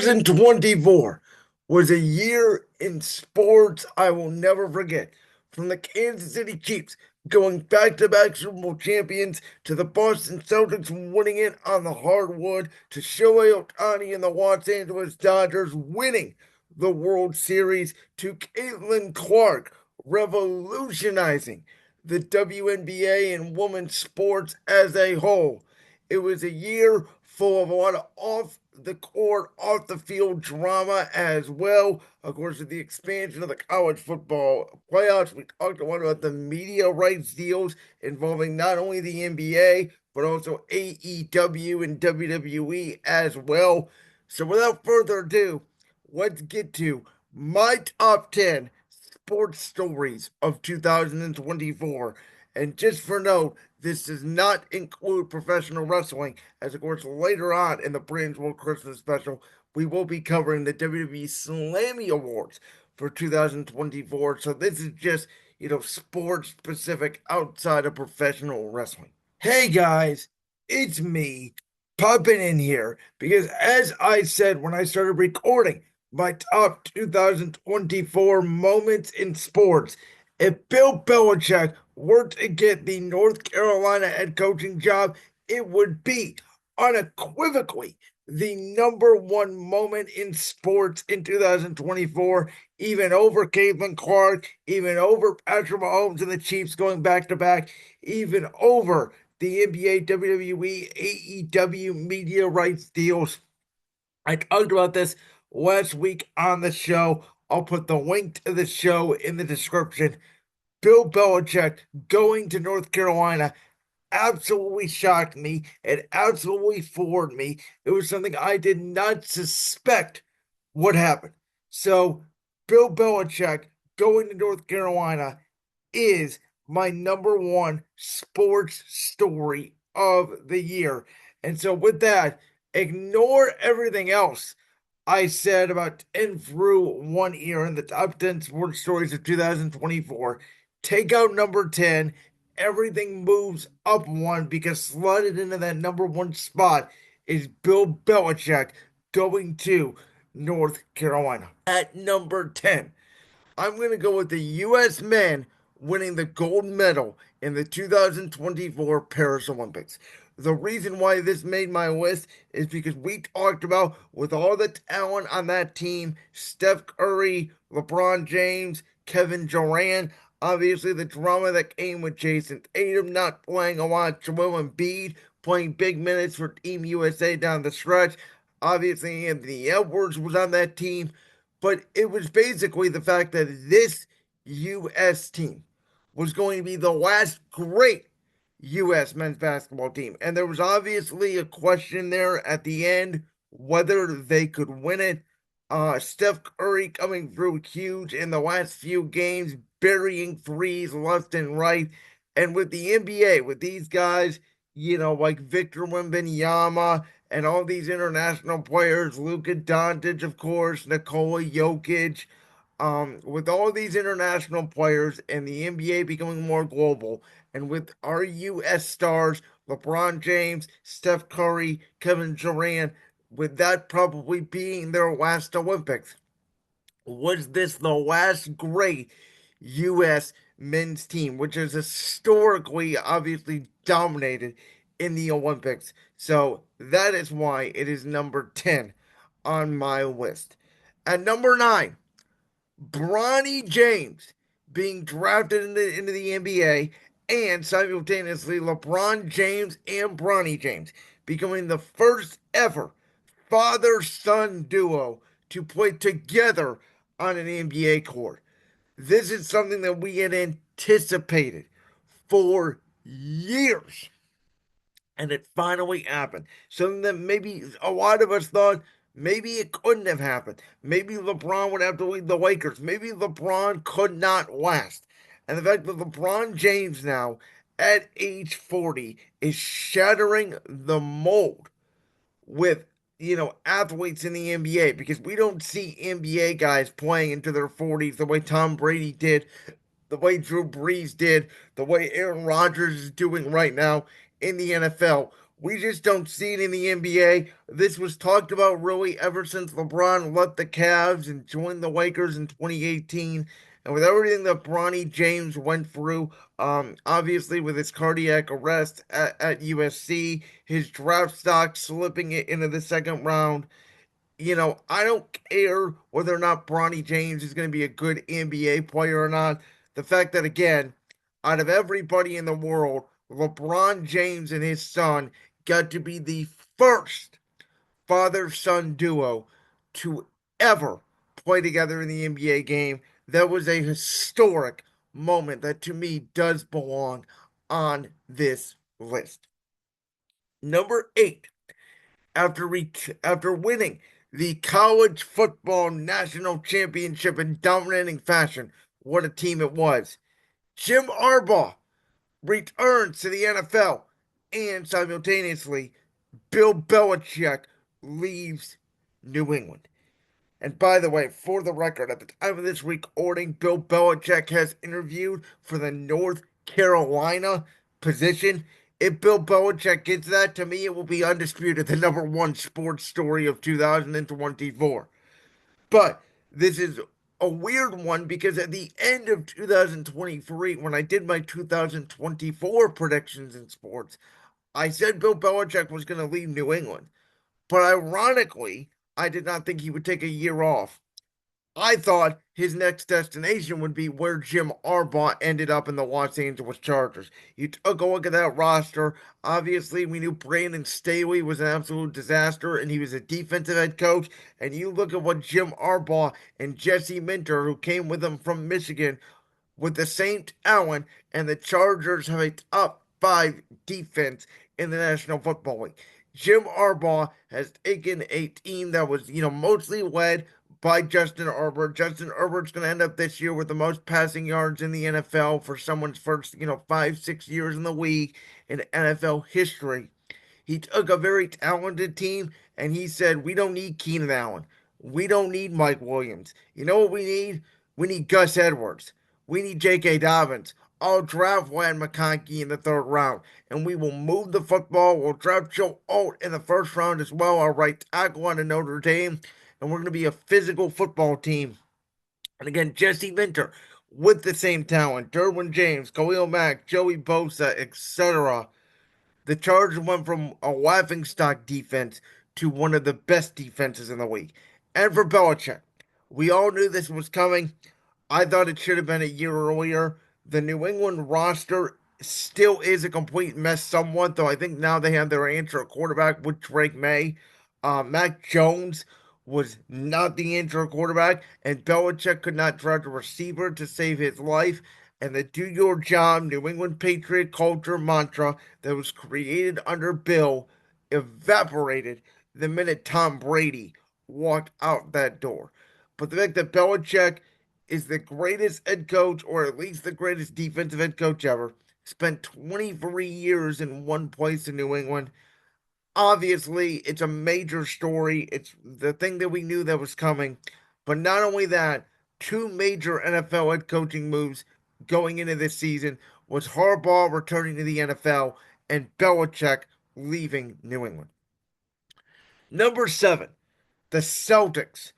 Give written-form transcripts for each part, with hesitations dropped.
2024 was a year in sports I will never forget. From the Kansas City Chiefs going back-to-back Super Bowl champions to the Boston Celtics winning it on the hardwood to Shohei Ohtani and the Los Angeles Dodgers winning the World Series to Caitlin Clark revolutionizing the WNBA and women's sports as a whole. It was a year full of a lot of off the court, off the field drama as well. Of course, with the expansion of the college football playoffs, we talked a lot about the media rights deals involving not only the NBA, but also AEW and WWE as well. So, without further ado, let's get to my top 10 sports stories of 2024. And just for note, this does not include professional wrestling, as of course later on in the Brand's World Christmas special, we will be covering the WWE Slammy Awards for 2024. So this is just, sports specific outside of professional wrestling. Hey guys, it's me popping in here because as I said when I started recording my top 2024 moments in sports, if Bill Belichick were to get the North Carolina head coaching job, it would be unequivocally the number one moment in sports in 2024, even over Caitlin Clark, even over Patrick Mahomes and the Chiefs going back to back, even over the NBA, WWE, AEW media rights deals. I talked about this last week on the show. I'll put the link to the show in the description. Bill Belichick going to North Carolina absolutely shocked me. It absolutely floored me. It was something I did not suspect would happen. So, Bill Belichick going to North Carolina is my number one sports story of the year. And so, with that, ignore everything else I said about 10 through 1 year in the top 10 sports stories of 2024. Take out number 10. Everything moves up one because slotted into that number one spot is Bill Belichick going to North Carolina. At number 10, I'm going to go with the U.S. men winning the gold medal in the 2024 Paris Olympics. The reason why this made my list is because we talked about with all the talent on that team, Steph Curry, LeBron James, Kevin Durant, obviously the drama that came with Jason Tatum not playing a lot, Joel Embiid playing big minutes for Team USA down the stretch. Obviously, Anthony Edwards was on that team. But it was basically the fact that this U.S. team was going to be the last great U.S. men's basketball team. And there was obviously a question there at the end whether they could win it. Steph Curry coming through huge in the last few games, burying threes left and right. And with the NBA, with these guys, like Victor Wembanyama and all these international players, Luka Doncic, of course, Nikola Jokic, with all these international players and the NBA becoming more global, and with our U.S. stars, LeBron James, Steph Curry, Kevin Durant, with that probably being their last Olympics, was this the last great U.S. men's team, which is historically obviously dominated in the Olympics. So that is why it is number 10 on my list. At number 9, Bronny James being drafted into the NBA, and simultaneously LeBron James and Bronny James becoming the first ever father son duo to play together on an NBA court. This is something that we had anticipated for years, and it finally happened. Something that maybe a lot of us thought maybe it couldn't have happened. Maybe LeBron would have to lead the Lakers. Maybe LeBron could not last. And the fact that LeBron James now, at age 40, is shattering the mold with athletes in the NBA, because we don't see NBA guys playing into their 40s the way Tom Brady did, the way Drew Brees did, the way Aaron Rodgers is doing right now in the NFL. We just don't see it in the NBA. This was talked about really ever since LeBron left the Cavs and joined the Lakers in 2018. And with everything that Bronny James went through, obviously with his cardiac arrest at USC, his draft stock slipping it into the second round, I don't care whether or not Bronny James is going to be a good NBA player or not. The fact that, again, out of everybody in the world, LeBron James and his son got to be the first father son duo to ever play together in the NBA game. That was a historic moment that to me does belong on this list. Number eight, after winning the college football national championship in dominating fashion. What a team it was. Jim Harbaugh returns to the NFL, and simultaneously, Bill Belichick leaves New England. And by the way, for the record, at the time of this recording, Bill Belichick has interviewed for the North Carolina position. If Bill Belichick gets that, to me, it will be undisputed the number one sports story of 2024. But this is a weird one because at the end of 2023, when I did my 2024 predictions in sports, I said Bill Belichick was going to leave New England. But ironically, I did not think he would take a year off. I thought his next destination would be where Jim Harbaugh ended up in the Los Angeles Chargers. You took a look at that roster. Obviously, we knew Brandon Staley was an absolute disaster, and he was a defensive head coach. And you look at what Jim Harbaugh and Jesse Minter, who came with him from Michigan, with the same talent, and the Chargers have a top five defense in the National Football League. Jim Harbaugh has taken a team that was, mostly led by Justin Herbert. Justin Herbert's going to end up this year with the most passing yards in the NFL for someone's first, 5, 6 years in the league in NFL history. He took a very talented team and he said, we don't need Keenan Allen. We don't need Mike Williams. You know what we need? We need Gus Edwards. We need J.K. Dobbins. I'll draft Wad McConkey in the third round, and we will move the football. We'll draft Joe Alt in the first round as well, our right tackle on Notre Dame, and we're going to be a physical football team. And again, Jesse Minter with the same talent, Derwin James, Khalil Mack, Joey Bosa, etc. The Chargers went from a laughingstock defense to one of the best defenses in the league. And for Belichick, we all knew this was coming. I thought it should have been a year earlier. The New England roster still is a complete mess somewhat, though I think now they have their answer at quarterback with Drake May. Mac Jones was not the answer at quarterback, and Belichick could not draft a receiver to save his life. And the do your job New England Patriot culture mantra that was created under Bill evaporated the minute Tom Brady walked out that door. But the fact that Belichick is the greatest head coach, or at least the greatest defensive head coach ever, spent 23 years in one place in New England. Obviously, it's a major story. It's the thing that we knew that was coming. But not only that, two major NFL head coaching moves going into this season was Harbaugh returning to the NFL and Belichick leaving New England. Number seven, the Celtics.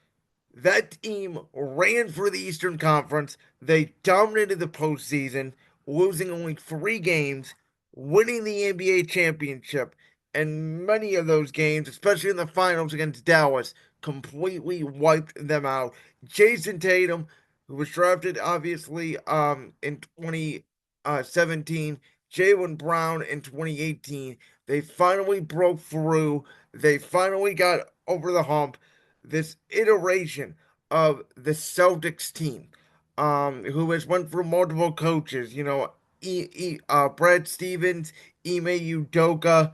That team ran for the Eastern Conference. They dominated the postseason, losing only 3 games, winning the NBA championship, and many of those games, especially in the finals against Dallas, completely wiped them out. Jason Tatum, who was drafted obviously in 2017, Jaylen Brown in 2018, they finally broke through. They finally got over the hump. This iteration of the Celtics team, who has went through multiple coaches, Brad Stevens, Ime Udoka,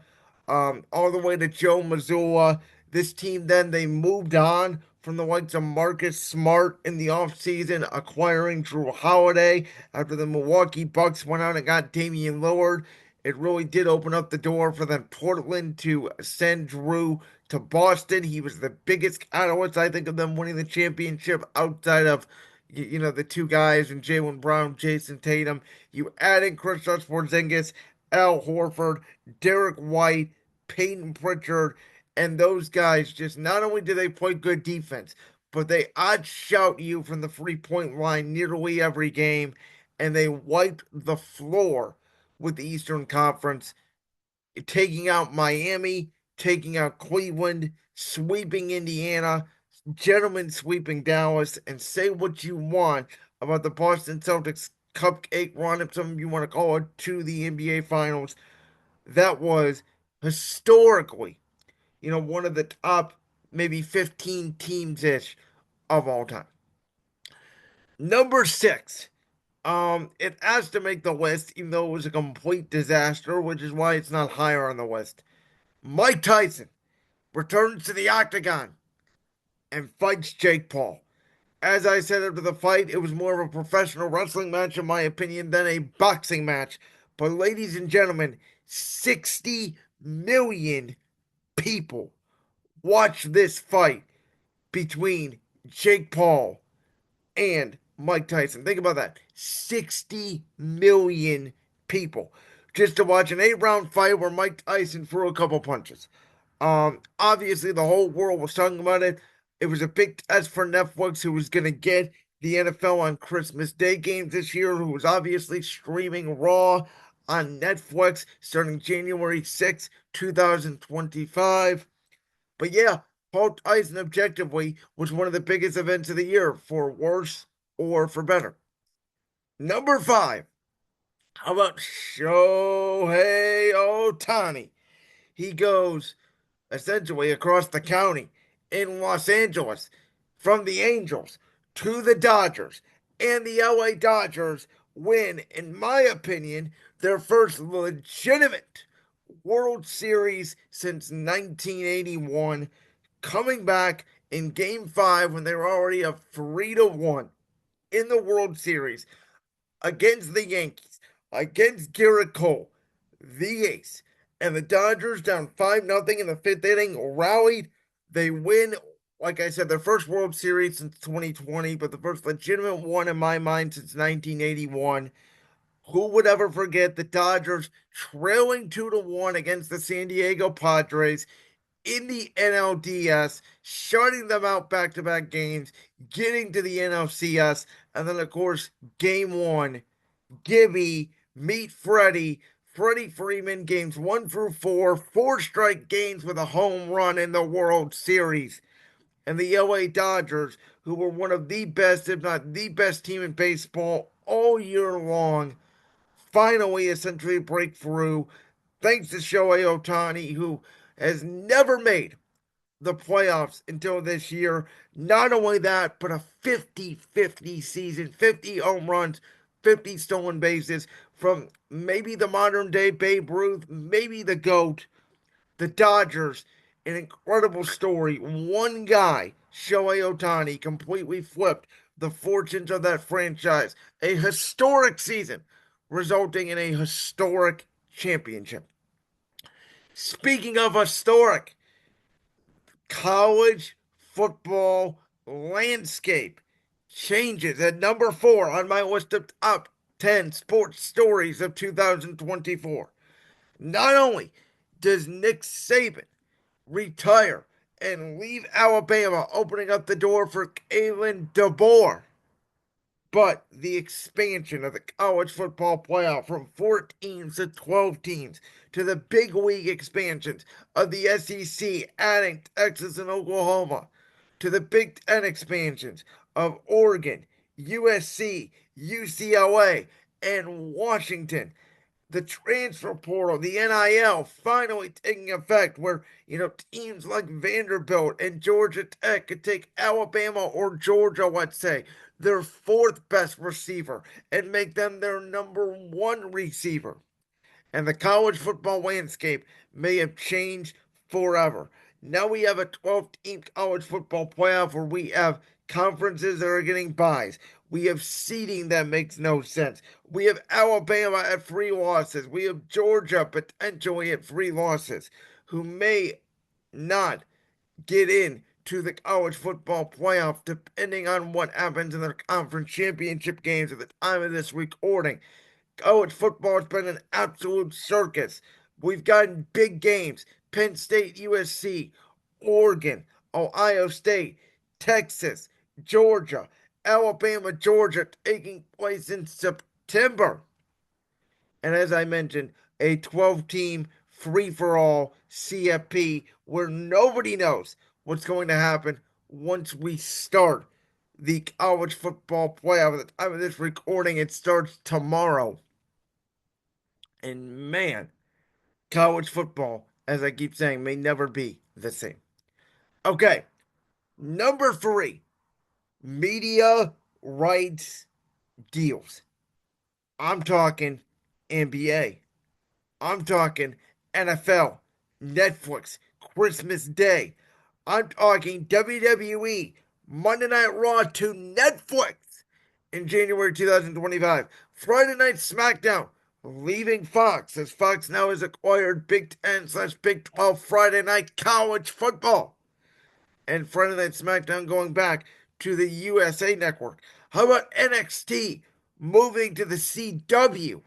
all the way to Joe Mazzulla. This team then they moved on from the likes of Marcus Smart in the offseason, acquiring Drew Holiday after the Milwaukee Bucks went out and got Damian Lillard. It really did open up the door for then Portland to send Drew to Boston. He was the biggest catalyst, I think, of them winning the championship outside of, the two guys and Jaylen Brown, Jason Tatum. You add in Kristaps Porzingis, Al Horford, Derek White. Peyton Pritchard, and those guys just not only do they play good defense, but they outshout you from the 3 point line nearly every game, and they wiped the floor with the Eastern Conference, taking out Miami, taking out Cleveland, sweeping Indiana, gentlemen sweeping Dallas, and say what you want about the Boston Celtics cupcake run, if some of you want to call it, to the NBA Finals. That was historically, one of the top maybe 15 teams ish of all time. Number six. It has to make the list, even though it was a complete disaster, which is why it's not higher on the list. Mike Tyson returns to the octagon and fights Jake Paul. As I said after the fight, it was more of a professional wrestling match, in my opinion, than a boxing match. But, ladies and gentlemen, 60 million people watch this fight between Jake Paul and Mike Tyson. Think about that. 60 million people just to watch an 8 round fight where Mike Tyson threw a couple punches. Obviously, the whole world was talking about it. It was a big test for Netflix, who was going to get the NFL on Christmas Day games this year, who was obviously streaming Raw on Netflix starting January 6th, 2025. But yeah, Paul Tyson objectively was one of the biggest events of the year, for worse or for better. Number five, how about Shohei Ohtani? He goes essentially across the county in Los Angeles from the Angels to the Dodgers. And the LA Dodgers win, in my opinion, their first legitimate World Series since 1981, coming back in game five when they were already up 3-1 in the World Series against the Yankees, against Garrett Cole, the ace. And the Dodgers, down 5-0 in the fifth inning, rallied. They win, like I said, their first World Series since 2020, but the first legitimate one in my mind since 1981. Who would ever forget the Dodgers trailing 2-1 against the San Diego Padres in the NLDS, shutting them out back to back games, getting to the NLCS, and then, of course, game one, Gibby, meet Freddie. Freddie Freeman, games 1 through 4, four straight games with a home run in the World Series. And the LA Dodgers, who were one of the best, if not the best team in baseball all year long, finally essentially break through thanks to Shohei Ohtani, who has never made the playoffs until this year. Not only that, but a 50-50 season, 50 home runs, 50 stolen bases from maybe the modern day Babe Ruth, maybe the GOAT, the Dodgers. An incredible story. One guy, Shohei Ohtani, completely flipped the fortunes of that franchise. A historic season, resulting in a historic championship. Speaking of historic, college football landscape changes at number 4 on my list of top 10 sports stories of 2024. Not only does Nick Saban retire and leave Alabama, opening up the door for Kalen DeBoer, but the expansion of the college football playoff from 4 teams to 12 teams, to the big league expansions of the SEC, adding Texas and Oklahoma, to the Big Ten expansions of Oregon, USC, UCLA, and Washington. The transfer portal, the NIL, finally taking effect, where teams like Vanderbilt and Georgia Tech could take Alabama or Georgia, let's say, their fourth best receiver, and make them their number one receiver. And the college football landscape may have changed forever. Now we have a 12-team college football playoff where we have conferences that are getting buys. We have seeding that makes no sense. We have Alabama at 3 losses. We have Georgia potentially at 3 losses, who may not get in to the college football playoff, depending on what happens in their conference championship games at the time of this recording. College football has been an absolute circus. We've gotten big games. Penn State, USC, Oregon, Ohio State, Texas, Georgia, Alabama, Georgia, taking place in September. And as I mentioned, a 12-team free for all CFP where nobody knows what's going to happen once we start the college football playoff. At the time of this recording, it starts tomorrow. And man, college football, as I keep saying, may never be the same. Okay, number three, media rights deals. I'm talking NBA. I'm talking NFL, Netflix, Christmas Day. I'm talking WWE, Monday Night Raw to Netflix in January 2025. Friday Night SmackDown leaving Fox as Fox now has acquired Big 10/Big 12 Friday Night College Football. And Friday Night SmackDown going back to the USA Network. How about NXT moving to the CW?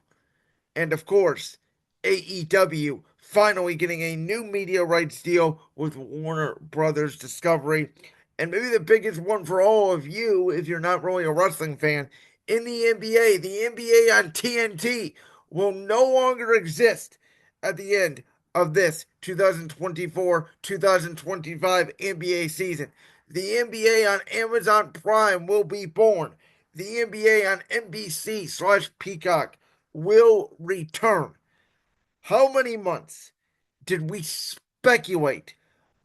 And of course, AEW finally getting a new media rights deal with Warner Brothers Discovery. And maybe the biggest one for all of you, if you're not really a wrestling fan, in the NBA on TNT will no longer exist at the end of this 2024-2025 NBA season. The NBA on Amazon Prime will be born. The NBA on NBC/Peacock will return. How many months did we speculate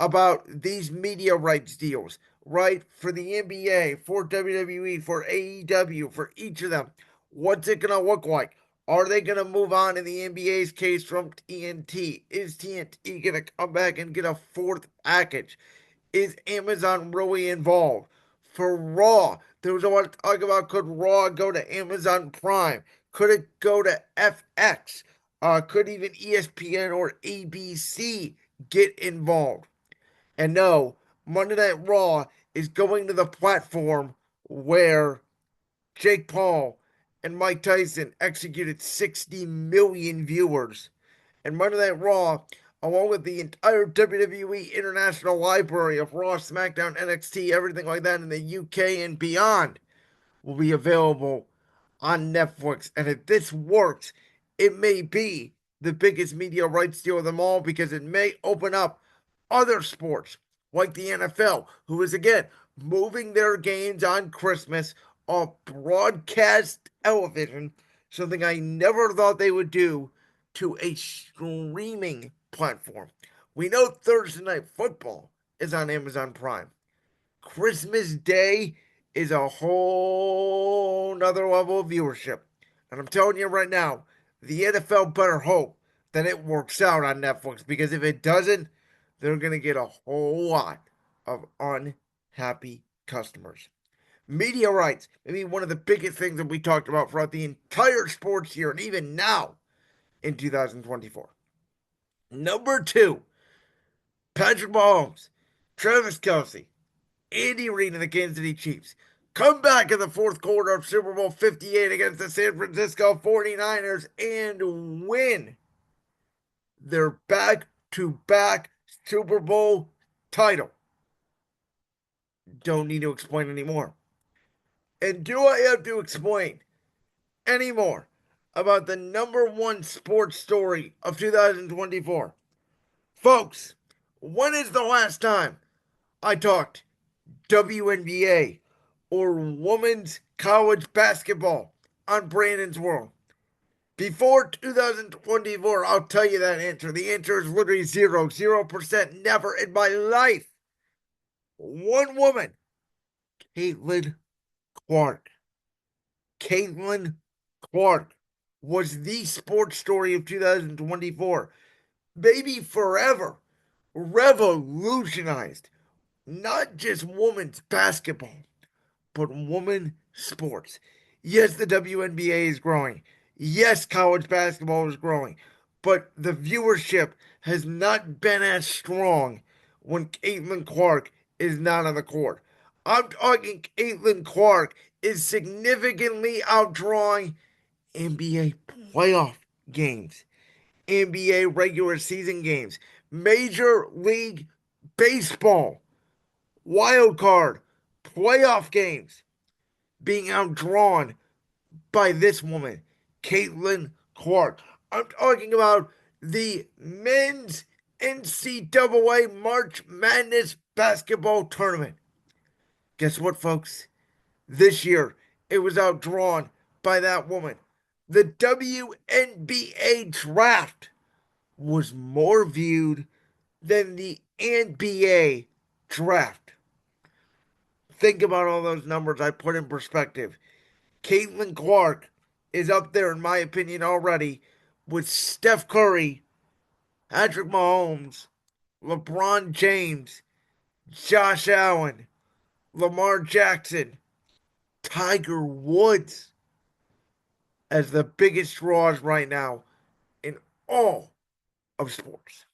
about these media rights deals, right? For the NBA, for WWE, for AEW, for each of them. What's it going to look like? Are they going to move on in the NBA's case from TNT? Is TNT going to come back and get a fourth package? Is Amazon really involved? For Raw, there was a lot of talk about could Raw go to Amazon Prime? Could it go to FX? Could even ESPN or ABC get involved? And no, Monday Night Raw is going to the platform where Jake Paul and Mike Tyson executed 60 million viewers. And Monday Night Raw, along with the entire WWE International Library of Raw, SmackDown, NXT, everything like that in the UK and beyond, will be available on Netflix. And if this works, it may be the biggest media rights deal of them all because it may open up other sports like the NFL, who is again moving their games on Christmas off broadcast television, something I never thought they would do, to a streaming platform. We know Thursday Night Football is on Amazon Prime. Christmas Day is a whole nother level of viewership. And I'm telling you right now, the NFL better hope that it works out on Netflix because if it doesn't, they're going to get a whole lot of unhappy customers. Media rights, maybe one of the biggest things that we talked about throughout the entire sports year and even now in 2024. Number two, Patrick Mahomes, Travis Kelce, Andy Reid and the Kansas City Chiefs come back in the fourth quarter of Super Bowl 58 against the San Francisco 49ers and win their back to back Super Bowl title. Don't need to explain anymore. And do I have to explain anymore about the number one sports story of 2024? Folks, when is the last time I talked WNBA or women's college basketball on Brandon's World? Before 2024, I'll tell you that answer. The answer is literally 0%, never in my life. One woman, Caitlin Clark. Caitlin Clark was the sports story of 2024. Maybe forever revolutionized not just women's basketball, but women sports. Yes, the WNBA is growing. Yes, college basketball is growing. But the viewership has not been as strong when Caitlin Clark is not on the court. I'm talking Caitlin Clark is significantly outdrawing NBA playoff games, NBA regular season games, Major League Baseball wild card playoff games being outdrawn by this woman, Caitlin Clark. I'm talking about the men's NCAA March Madness basketball tournament. Guess what, folks? This year, it was outdrawn by that woman. The WNBA draft was more viewed than the NBA draft. Think about all those numbers I put in perspective. Caitlin Clark is up there, in my opinion, already with Steph Curry, Patrick Mahomes, LeBron James, Josh Allen, Lamar Jackson, Tiger Woods as the biggest draws right now in all of sports.